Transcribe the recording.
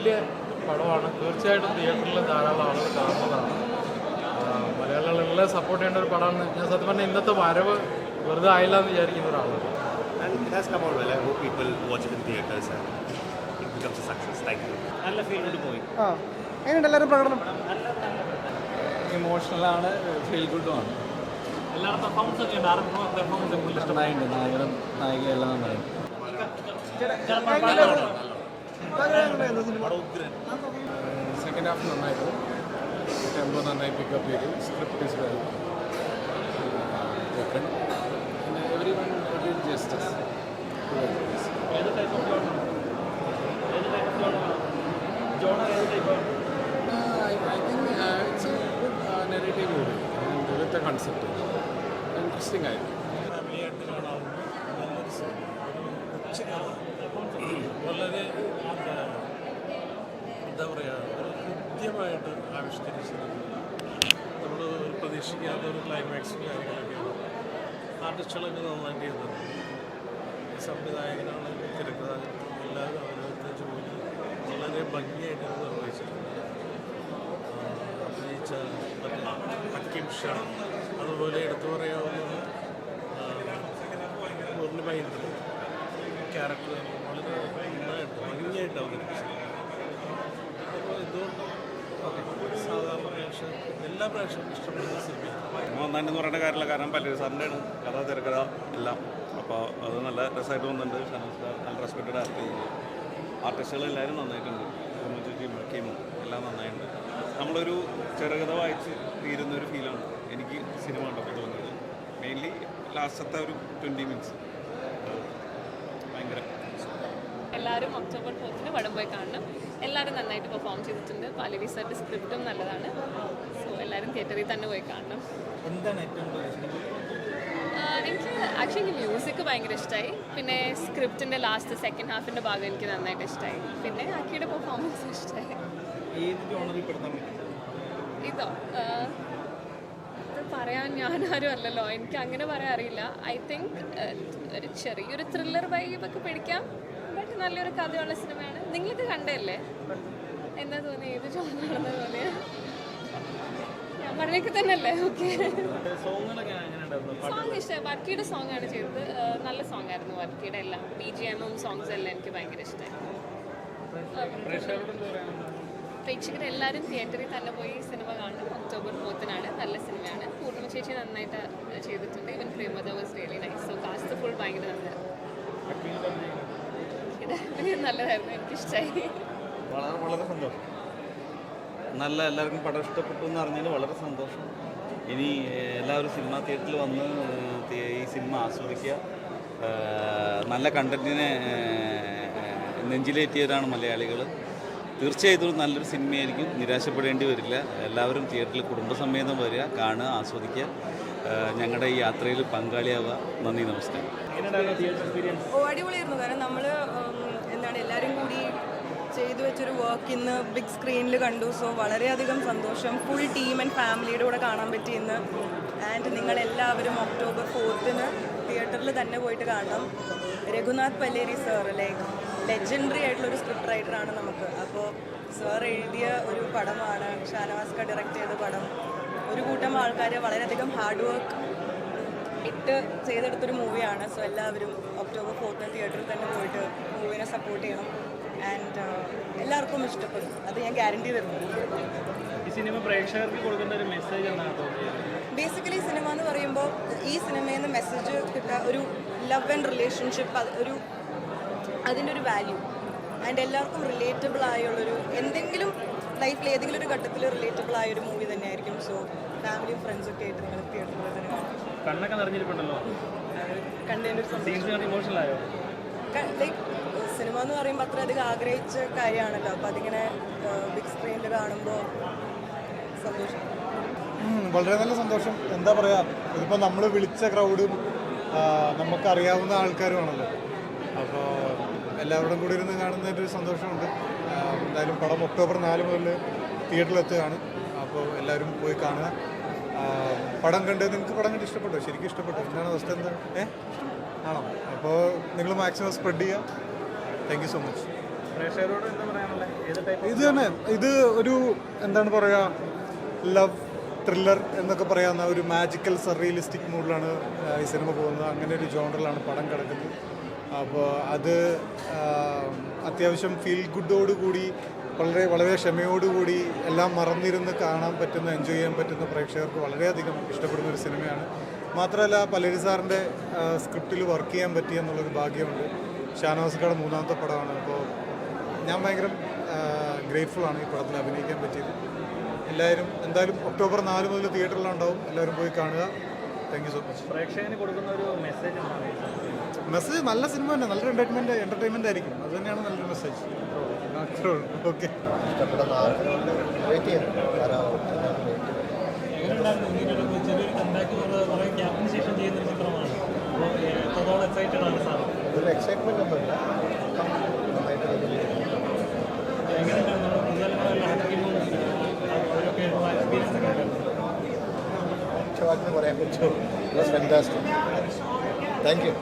വലിയ പടമാണ്. തീർച്ചയായിട്ടും തിയേറ്ററിൽ ധാരാളം ആളുകൾ കാണുന്നതാണ്. മലയാളികളെല്ലാം സപ്പോർട്ട് ചെയ്യേണ്ട ഒരു പടമാണ്. ഞാൻ സത്യം പറഞ്ഞാൽ ഇന്നത്തെ വരവ് വെറുതെ ആയില്ല എന്ന് വിചാരിക്കുന്ന ഒരാളാണ്. And it has come out well. I hope people watch it in theaters and it becomes a success. Thank you. നല്ല ഫീൽ ഗുഡ് മൂവി. എങ്ങനെയുണ്ട് എല്ലാവരും പ്രകടനം? ഇമോഷണലാണ്, ഫീൽ ഗുഡുമാണ്. എല്ലാവരുടെ പെർഫോമൻസ് ഒക്കെ ഉണ്ട്. ആർക്കും പെർഫോമൻസ് കൂടുതൽ നന്നായിട്ടുണ്ട്. നായകനും നായികയെല്ലാം നന്നായി. സെക്കൻഡ് ഹാഫ് നന്നായിരുന്നു. ടെമ്പോ നന്നായി പിക്കപ്പ് ചെയ്തു. Script is well taken. Every one did justice. ഏത് ടൈപ്പ് ഓഫ് ജോണർ? ജോണർ ഏത് type? I think it's a good narrative movie and with the concept. Interesting ആയിരുന്നു. ഫാമിലിയായിട്ട് കാണാവുന്ന വളരെ എന്താ പറയുക, ഒരു കൃത്യമായിട്ട് ആവിഷ്കരിച്ചത്. നമ്മൾ പ്രതീക്ഷിക്കാത്ത ഒരു ക്ലൈമാക്സും കാര്യങ്ങളൊക്കെയാണ്. ആർട്ടിസ്റ്റുകളൊക്കെ നന്നായിട്ട് ചെയ്തത്. സംവിധായകനാണെങ്കിലും തിരക്കഥാകൃത്തും എല്ലാവരും അവരവരുടെ ജോലി വളരെ ഭംഗിയായിട്ട് നിർവഹിച്ചിട്ടുണ്ട്. അഭിനയിച്ച ഹക്കീം ഷാ, അതുപോലെ എടുത്തു പറയാവുന്നത് പൂർണ്ണിമ ഇന്ദ്രൻ ക്യാരക്ടർ വളരെ നന്നായിട്ട് ഭംഗിയായിട്ട് അവതരിപ്പിച്ചു. അപ്പോൾ എന്തുകൊണ്ട് സാധാരണ പ്രേക്ഷകർ എല്ലാ പ്രേക്ഷകർക്കും ഇഷ്ടപ്പെടുന്ന സിനിമയാണ്. നന്നായിട്ടെന്ന് പറയേണ്ട കാര്യമില്ല. കാരണം പല്ലവി സാറിൻ്റെയാണ് കഥ, തിരക്കഥ എല്ലാം. അപ്പോൾ അത് നല്ല രസമായിട്ട് തോന്നുന്നുണ്ട്. ഷാനവാസ് സാർ നല്ല റെസ്പെക്റ്റഡ് ആർട്ടിസ്റ്റുകൾ എല്ലാവരും നന്നായിട്ടുണ്ട്. കീമും എല്ലാം നന്നായിട്ടുണ്ട്. നമ്മളൊരു ചെറുകഥ വായിച്ച് തീരുന്നൊരു ഫീലാണ് എനിക്ക് സിനിമ കണ്ടപ്പോൾ തോന്നിയത്. മെയിൻലി ലാസ്റ്റത്തെ ഒരു 20 മിനിറ്റ്സ് ഭയങ്കര. എല്ലാവരും ഒക്ടോബർ 4 പടം പോയി കാണണം. എല്ലാവരും നന്നായിട്ട് പെർഫോം ചെയ്തിട്ടുണ്ട്. പല്ലവി സാറിൻ്റെ സ്ക്രിപ്റ്റും നല്ലതാണ്. സോ എല്ലാവരും തിയേറ്ററിൽ തന്നെ പോയി കാണണം. എന്താണ് ഏറ്റവും കൂടുതൽ? എനിക്ക് ആക്ച്വലി മ്യൂസിക് ഭയങ്കര ഇഷ്ടമായി. പിന്നെ സ്ക്രിപ്റ്റിൻ്റെ ലാസ്റ്റ് സെക്കൻഡ് ഹാഫിൻ്റെ ഭാഗം എനിക്ക് നന്നായിട്ട് ഇഷ്ടമായി. പിന്നെ ആക്കിയുടെ പെർഫോമൻസ് ഇഷ്ടമായി. ഏത് ജോണറിൽ പെടുത്താൻ പറ്റും? ഇതോ ഇത് പറയാൻ ഞാനാരും അല്ലല്ലോ, എനിക്ക് അങ്ങനെ പറയാൻ അറിയില്ല. ഐ തിങ്ക് ഒരു ചെറിയൊരു ത്രില്ലർ വൈബൊക്കെ പിടിക്കാം. ബട്ട് നല്ലൊരു കഥയുള്ള സിനിമയാണ്. നിങ്ങൾക്ക് കണ്ടല്ലേ? എന്താ തോന്നി? ഏത് ജോണറാണെന്ന് തോന്നിയ? ഞാൻ പറഞ്ഞേക്ക് തന്നെയല്ലേ? ഓക്കെ. സോങ്ങുകളൊക്കെ എങ്ങനെയുണ്ടായിരുന്നു? സോങ് ഇഷ്ടമായി. വർക്കിയുടെ സോങ് ആണ് ചെയ്തത്. നല്ല സോങ് ആയിരുന്നു വർക്കിയുടെ. എല്ലാം BGM-ഉം സോങ്സും എല്ലാം എനിക്ക് ഭയങ്കര ഇഷ്ടമായി. പ്രേക്ഷകരെല്ലാവരും തിയേറ്ററിൽ തന്നെ പോയി സിനിമ കാണും. ഒക്ടോബർ 4 നല്ല സിനിമയാണ്. പൂർണ്ണിമ ചേച്ചി നന്നായിട്ട് ചെയ്തിട്ടുണ്ട്. ഇവൻ പ്രേമദ was really nice. So cast full ഭയങ്കര നല്ലതായിരുന്നു. നല്ലതായിരുന്നു, എനിക്കിഷ്ടമായി. വളരെ സന്തോഷം. നല്ല എല്ലാവർക്കും പടം ഇഷ്ടപ്പെട്ടു എന്ന് അറിഞ്ഞതിൽ വളരെ സന്തോഷം. ഇനി എല്ലാവരും സിനിമാ തിയേറ്ററിൽ വന്ന് ഈ സിനിമ ആസ്വദിക്കുക. നല്ല കണ്ടൻറ്റിനെ നെഞ്ചിലേറ്റിയവരാണ് മലയാളികൾ. തീർച്ചയായിട്ടും നല്ലൊരു സിനിമയായിരിക്കും. നിരാശപ്പെടേണ്ടി വരില്ല. എല്ലാവരും തിയേറ്ററിൽ കുടുംബസമേതം വരിക, കാണുക, ആസ്വദിക്കുക. ഞങ്ങളുടെ ഈ യാത്രയിൽ പങ്കാളിയാവുക. നന്ദി, നമസ്കാരം. അടിപൊളിയായിരുന്നു. കാരണം നമ്മൾ എന്താണ് എല്ലാവരും കൂടി ചെയ്തു വെച്ചൊരു വർക്ക് ഇന്ന് ബിഗ് സ്ക്രീനിൽ കണ്ടു. സോ വളരെയധികം സന്തോഷം. ഫുൾ ടീം ആൻഡ് ഫാമിലിയുടെ കൂടെ കാണാൻ പറ്റി ഇന്ന്. ആൻഡ് നിങ്ങളെല്ലാവരും ഒക്ടോബർ 4 തിയേറ്ററിൽ തന്നെ പോയിട്ട് കാണണം. രഘുനാഥ് പല്ലേരി സാർ ലെജൻഡറി ആയിട്ടുള്ളൊരു സ്ക്രിപ്റ്റ് റൈറ്ററാണ് നമുക്ക്. അപ്പോൾ സാർ എഴുതിയ ഒരു പടമാണ്. ഷാനവാസ് ഡയറക്റ്റ് ചെയ്ത പടം. ഒരു കൂട്ടം ആൾക്കാർ വളരെയധികം ഹാർഡ് വർക്ക് ഇട്ട് ചെയ്തെടുത്തൊരു മൂവിയാണ്. സോ എല്ലാവരും ഒക്ടോബർ 4 തിയേറ്ററിൽ തന്നെ പോയിട്ട് മൂവിനെ സപ്പോർട്ട് ചെയ്യണം. ആൻഡ് എല്ലാവർക്കും ഇഷ്ടപ്പെടും, അത് ഞാൻ ഗ്യാരണ്ടി തരുന്നു. ഈ സിനിമ പ്രേക്ഷകർക്ക് കൊടുക്കേണ്ട ഒരു മെസ്സേജ് എന്നാണ് തോന്നിയത്? ബേസിക്കലി സിനിമ എന്ന് പറയുമ്പോൾ ഈ സിനിമയിൽ നിന്ന് മെസ്സേജ് കിട്ടുക ഒരു ലവ് ആൻഡ് റിലേഷൻഷിപ്പ്, അതിൻ്റെ ഒരു വാല്യൂ. ആൻഡ് എല്ലാവർക്കും റിലേറ്റബിൾ ആയുള്ളൊരു എന്തെങ്കിലും ലൈഫിൽ ഏതെങ്കിലും ഒരു ഘട്ടത്തിൽ റിലേറ്റബിൾ ആയൊരു മൂവി തന്നെയായിരിക്കും. സോ ഫാമിലിയും ഫ്രണ്ട്സൊക്കെ ആയിട്ട് നിങ്ങൾ തിയേറ്ററിൽ തന്നെ കണ്ണൊക്കെ നിറഞ്ഞിരിപ്പുണ്ടല്ലോ. കണ്ടതിൻ്റെ ഒരു സീൻസ് ഇമോഷണലായോ? ലൈക്ക് സിനിമ എന്ന് പറയുമ്പോൾ അത്രയധികം ആഗ്രഹിച്ച കാര്യമാണല്ലോ. അപ്പോൾ അതിങ്ങനെ ബിഗ് സ്ക്രീനിൽ കാണുമ്പോൾ സന്തോഷം. വളരെ നല്ല സന്തോഷം. എന്താ പറയുക, ഇതിപ്പോൾ നമ്മൾ വിളിച്ച ക്രൗഡും നമുക്കറിയാവുന്ന ആൾക്കാരുമാണല്ലോ. അപ്പോൾ എല്ലാവരോടും കൂടി ഇരുന്ന് കാണുന്നതിൻ്റെ ഒരു സന്തോഷമുണ്ട്. എന്തായാലും പടം ഒക്ടോബർ 4 മുതൽ തിയേറ്ററിലെത്തുകയാണ്. അപ്പോൾ എല്ലാവരും പോയി കാണുക. പടം കണ്ട് നിങ്ങൾക്ക് പടം കണ്ട് ഇഷ്ടപ്പെട്ടോ? ശരിക്കും ഇഷ്ടപ്പെട്ടു? എന്താണ് അവസ്ഥ? എന്താ ആണോ? അപ്പോൾ നിങ്ങൾ മാക്സിമം സ്പ്രെഡ് ചെയ്യുക. Thank you so much. പ്രേക്ഷകരോട് എന്താ പറയാനുള്ളത്? ഏത് ടൈപ്പ്? ഇത് തന്നെ, ഇത് ഒരു എന്താണ് പറയുക, ലവ് ത്രില്ലർ എന്നൊക്കെ പറയാവുന്ന ഒരു മാജിക്കൽ സർറിയലിസ്റ്റിക് മൂഡിലാണ് ഈ സിനിമ പോകുന്നത്. അങ്ങനെ ഒരു ജോണറിലാണ് പടം കിടക്കുന്നത്. അപ്പോൾ അത് അത്യാവശ്യം ഫീൽ ഗുഡോടുകൂടി വളരെ വളരെ ക്ഷമയോടുകൂടി എല്ലാം മറന്നിരുന്ന് കാണാൻ പറ്റുന്ന, എൻജോയ് ചെയ്യാൻ പറ്റുന്ന പ്രേക്ഷകർക്ക് വളരെയധികം ഇഷ്ടപ്പെടുന്ന ഒരു സിനിമയാണ്. മാത്രമല്ല പലരി സാറിൻ്റെ സ്ക്രിപ്റ്റിൽ വർക്ക് ചെയ്യാൻ പറ്റിയ എന്നുള്ളൊരു ഭാഗ്യമുണ്ട്. ഷാനവാസ്കയുടെ 3ാമത്തെ പടമാണ്. അപ്പോൾ ഞാൻ ഭയങ്കര ഗ്രേറ്റ്ഫുള്ളാണ് ഈ പടത്തിൽ അഭിനയിക്കാൻ പറ്റിയത്. എല്ലാവരും എന്തായാലും ഒക്ടോബർ 4 മുതൽ തിയേറ്ററിലുണ്ടാവും. എല്ലാവരും പോയി കാണുക. Thank you so much. പ്രേക്ഷകന് കൊടുക്കുന്ന ഒരു മെസ്സേജ് എന്താണ്? മെസ്സേജ് നല്ല സിനിമ തന്നെ, നല്ലൊരു എൻ്റർടൈൻമെൻ്റ് ആയിരിക്കും. അത് തന്നെയാണ് നല്ലൊരു മെസ്സേജ്. ഓക്കെ. ചെറിയൊരു കമ്പാക്ക് കുറേ ഗ്യാപ്പിന് ശേഷം ചെയ്യുന്ന ഒരു ചിത്രമാണ്. അപ്പോൾ എത്രത്തോളം എക്സൈറ്റഡ് ആണ് സാർ? ഒരു എക്സൈറ്റ്മെൻ്റ് ഒന്നുമില്ല. എങ്ങനെയുണ്ടായിരുന്നു നമ്മുടെ പുതുതലമുറ ആക്ടിങ്ങും അവരൊക്കെ എക്സ്പീരിയൻസ് ഒക്കെ പറയാൻ പറ്റുമോ? ഫാന്റാസ്റ്റിക്. Thank you.